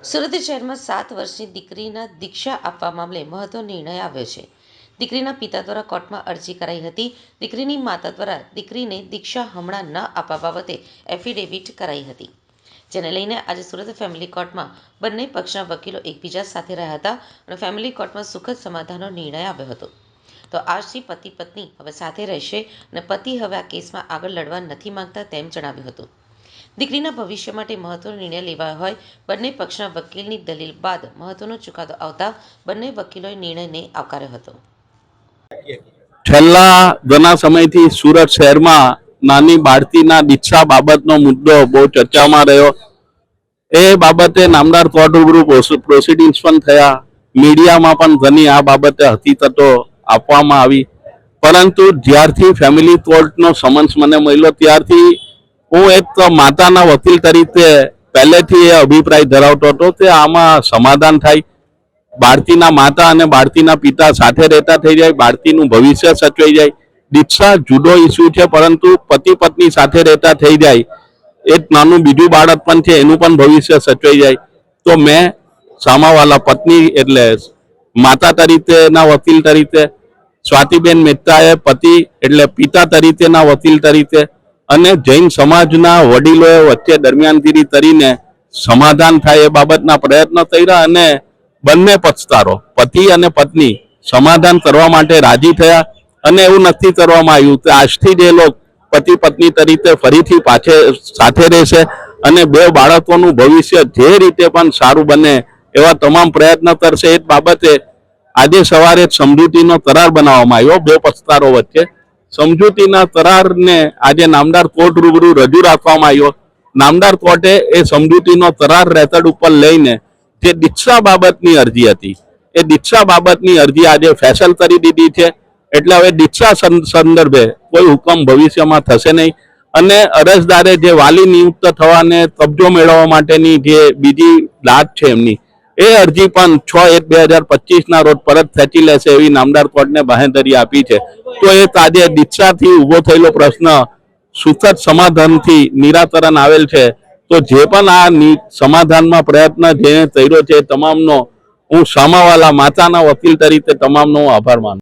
સુરત શહેરમાં 7 વર્ષની દીકરીના દીક્ષા આપવા મામલે મહત્વનો નિર્ણય આવ્યો છે. દીકરીના પિતા દ્વારા કોર્ટમાં અરજી કરાઈ હતી. દીકરીની માતા દ્વારા દીકરીને દીક્ષા હમણાં ન આપવા બાબતે એફિડેવિટ કરાઈ હતી, જેને લઈને આજે સુરત ફેમિલી કોર્ટમાં બંને પક્ષના વકીલો એકબીજા સાથે રહ્યા હતા અને ફેમિલી કોર્ટમાં સુખદ સમાધાનનો નિર્ણય આવ્યો હતો. તો આજથી પતિ પત્ની હવે સાથે રહેશે અને પતિ હવે આ કેસમાં આગળ લડવા નથી માંગતા તેમ જણાવ્યું હતું. દીકરીના ભવિષ્ય માટે મહત્વનો નિર્ણય લેવાયો હોય બંને પક્ષના વકીલની દલીલ બાદ મહત્વનો ચુકાદો આવતા બંને વકીલોએ નિર્ણયને આવકાર્યો હતો. છેલ્લા ઘણા સમયથી સુરત શહેરમાં નાની બાળકીના દીક્ષા બાબતનો મુદ્દો બહુ ચર્ચામાં રહ્યો. એ બાબતે નામદાર કોર્ટ રૂબરૂ પ્રોસિડિંગ્સ પણ થયા. મીડિયામાં પણ ઘણી આ બાબતે હકીકતો આપવામાં આવી. પરંતુ જ્યારથી ફેમિલી કોર્ટનો સમન્સ મને મળ્યો ત્યારથી હું એક માતાના વકીલ તરીકે પહેલેથી એ અભિપ્રાય ધરાવતો હતો કે આમાં સમાધાન થાય, બાળકીના માતા અને બાળકીના પિતા સાથે રહેતા થઈ જાય, બાળકીનું ભવિષ્ય સચવાઈ જાય. દીક્ષા જુદો ઇસ્યુ છે, પરંતુ પતિ પત્ની સાથે રહેતા થઈ જાય, એક નાનું બીજું બાળક પણ છે, એનું પણ ભવિષ્ય સચવાઈ જાય. તો મેં સામાવાલા પત્ની એટલે માતા તરીકેના વકીલ તરીકે, સ્વાતિબેન મહેતાએ પતિ એટલે પિતા તરીકેના વકીલ તરીકે અને જૈન સમાજના વડીલોએ વચ્ચે દરમિયાનગીરી કરીને સમાધાન થાય એ બાબતના પ્રયત્નો કર્યા અને બંને પક્ષકારો પતિ અને પત્ની સમાધાન કરવા માટે રાજી થયા અને એવું નક્કી કરવામાં આવ્યું કે આજથી જ એ લોકો પતિ પત્ની તરીકે ફરીથી સાથે રહેશે અને બે બાળકોનું ભવિષ્ય જે રીતે પણ સારું બને એવા તમામ પ્રયત્નો કરશે. એ બાબતે આજે સવારે સમજૂતીનો કરાર બનાવવામાં આવ્યો બે પક્ષકારો વચ્ચે. સમજૂતીના કરારને આજે નામદાર કોર્ટ રૂબરૂ રજૂ રાખવામાં આવ્યો. નામદાર કોર્ટે એ સમજૂતીનો કરાર રેકોર્ડ ઉપર લઈને જે દીક્ષા બાબતની અરજી હતી એ દીક્ષા બાબતની અરજી આજે ફેસલ કરી દીધી છે. એટલે હવે દીક્ષા સંદર્ભે કોઈ હુકમ ભવિષ્યમાં થશે નહીં અને અરજદારે જે વાલી નિયુક્ત થવાને કબજો મેળવવા માટેની જે બીજી લાત છે એમની એ અરજી પણ 6/1/2025 રોજ પરત ખેંચી લેશે એવી નામદાર કોર્ટને બાંહેધરી આપી છે. તો એ આજે દીક્ષાથી ઉભો થયેલો પ્રશ્ન સુખદ સમાધાનથી નિરાકરણ આવેલ છે. તો જે પણ આ સમાધાનમાં પ્રયત્ન જે કર્યો છે તમામનો હું સામાવાલા માતાના વકીલ તરીકે તમામનો આભાર માનું.